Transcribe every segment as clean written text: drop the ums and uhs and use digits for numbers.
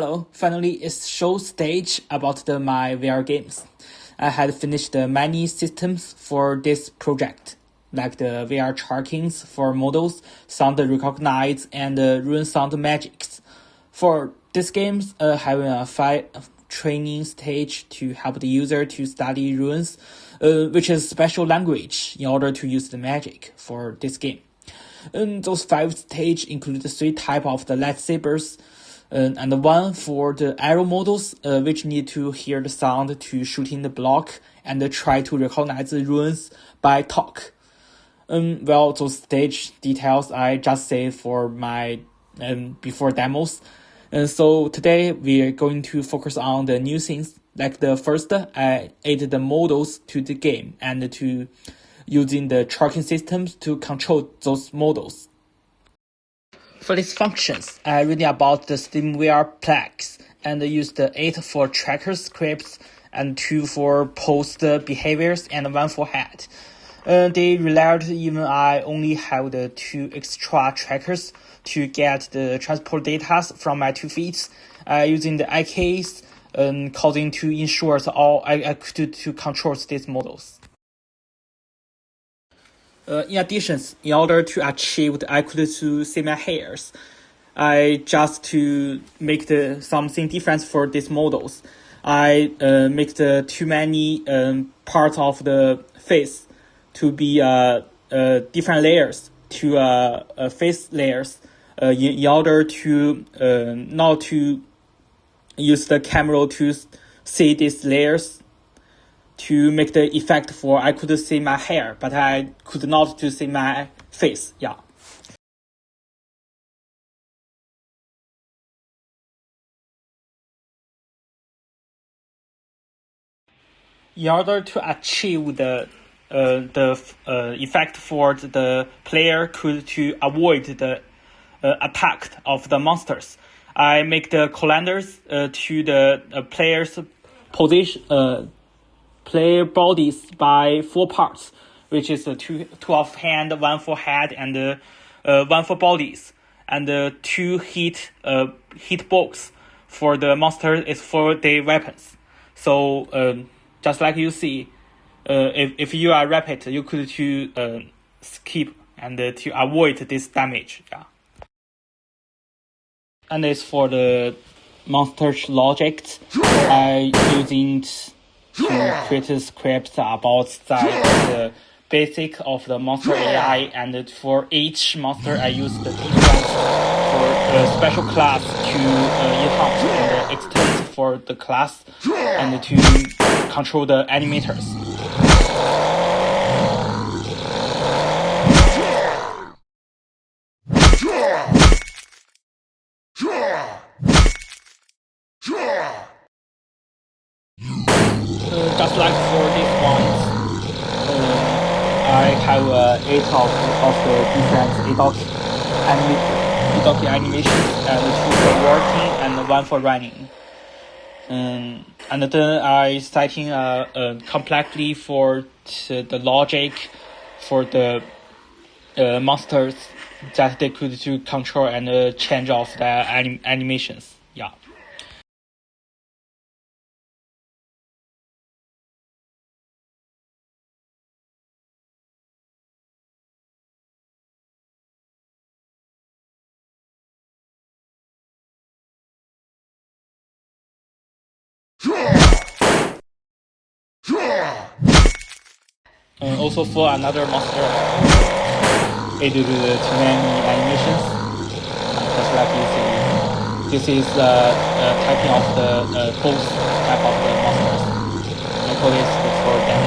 Hello, finally it's show stage about my VR games. I had finished many systems for this project, like the VR trackings for models, sound recognize, and rune sound magics. For these games, having a 5 training stage to help the user to study runes, which is special language in order to use the magic for this game. Those 5 stages include the 3 types of the lightsabers, and one for the arrow models, which need to hear the sound to shoot in the block and try to recognize the runes by talk. Well, those stage details I just say for my before demos. So today we are going to focus on the new things. Like the first, I added the models to the game and to using the tracking systems to control those models. For these functions, I read about the SteamVR Plex and used 8 for tracker scripts and 2 for post behaviors and 1 for head. They relied even I only have the 2 extra trackers to get the transport data from my 2 feet, using the IKs, causing to ensure all I could to control these models. In addition, in order to achieve the I could to see my hairs, I just to make something different for these models. I make the too many parts of the face to be different layers to face layers in order to not to use the camera to see these layers to make the effect for I could see my hair, but I could not to see my face. Yeah. In order to achieve the effect for the player could to avoid the attack of the monsters, I make the calendars to the player's position. Player bodies by 4 parts, which is 2 of hand, 1 for head, and 1 for bodies, and 2 hit box for the monster is for the weapons. So just like you see, if you are rapid, you could to skip and to avoid this damage. Yeah. And it's for the monster's logic, I using to create scripts about the basic of the monster AI, and for each monster I use the different for a special class to enhance and extend for the class and to control the animators. Just like for these ones, I have 8 of the different Idoki animations, and 2 for working and 1 for running. And then I setting completely for the logic for the monsters that they could to control and change of the animations. Yeah. Also for another monster, it will do too many animations. Just like you see, this is typing of the both type of the monsters. I call this for them.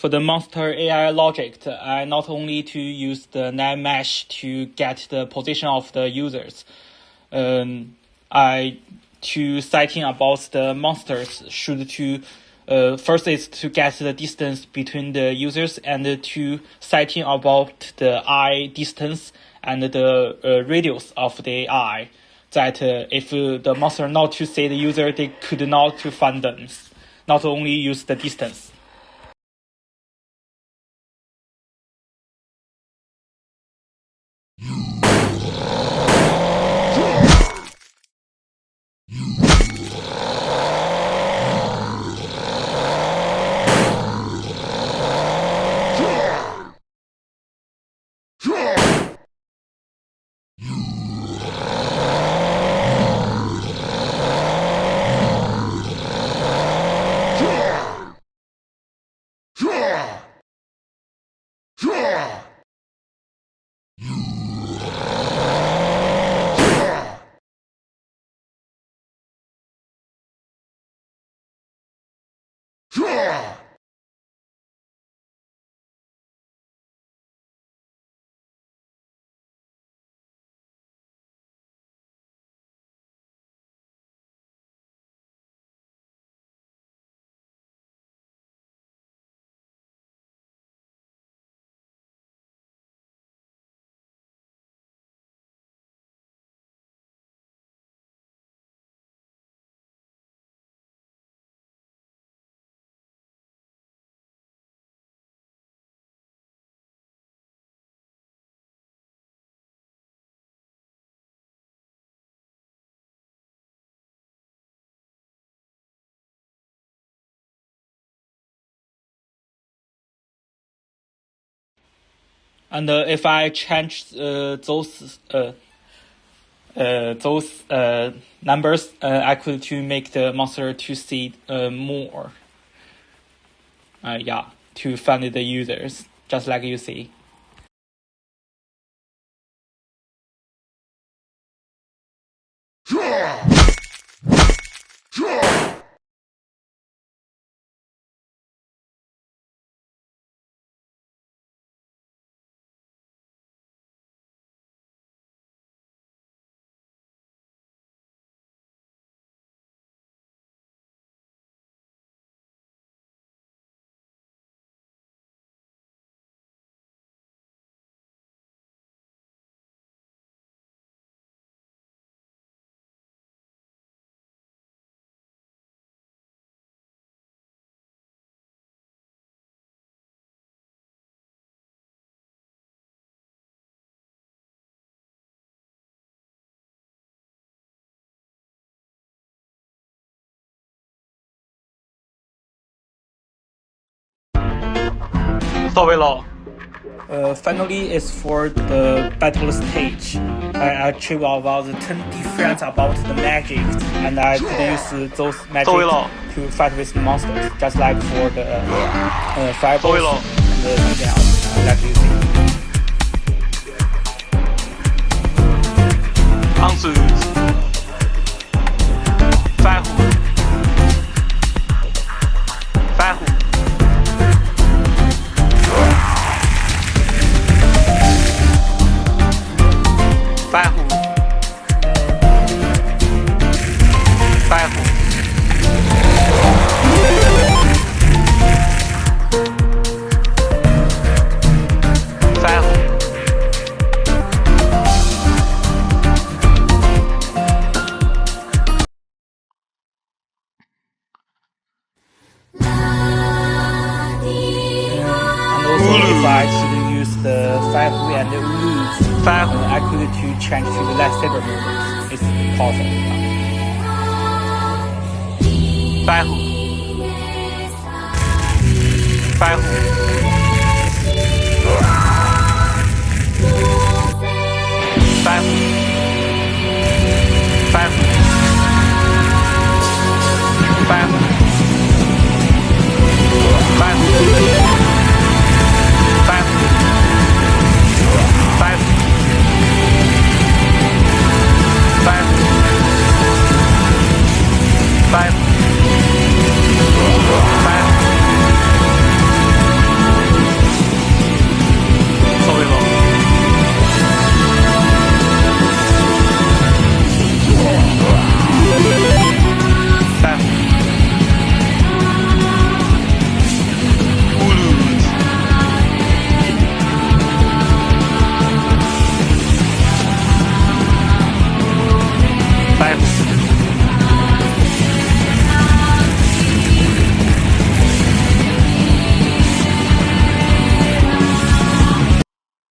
For the monster AI logic, I not only to use the net mesh to get the position of the users, I to setting about the monsters should to first is to get the distance between the users, and to setting about the eye distance and the radius of the eye. That if the monster not to see the user, they could not to find them. Not only use the distance. And if I change those numbers, I could to make the monster to see more. To find the users, just like you see. Finally, it's for the battle stage. I achieved about 10 different about the magic, and I could use those magic to fight with monsters, just like for the fireballs and something else, like you see. If I should use the Firehu and the Wu, I could to change to the lightsaber mode. It's possible. Firehu.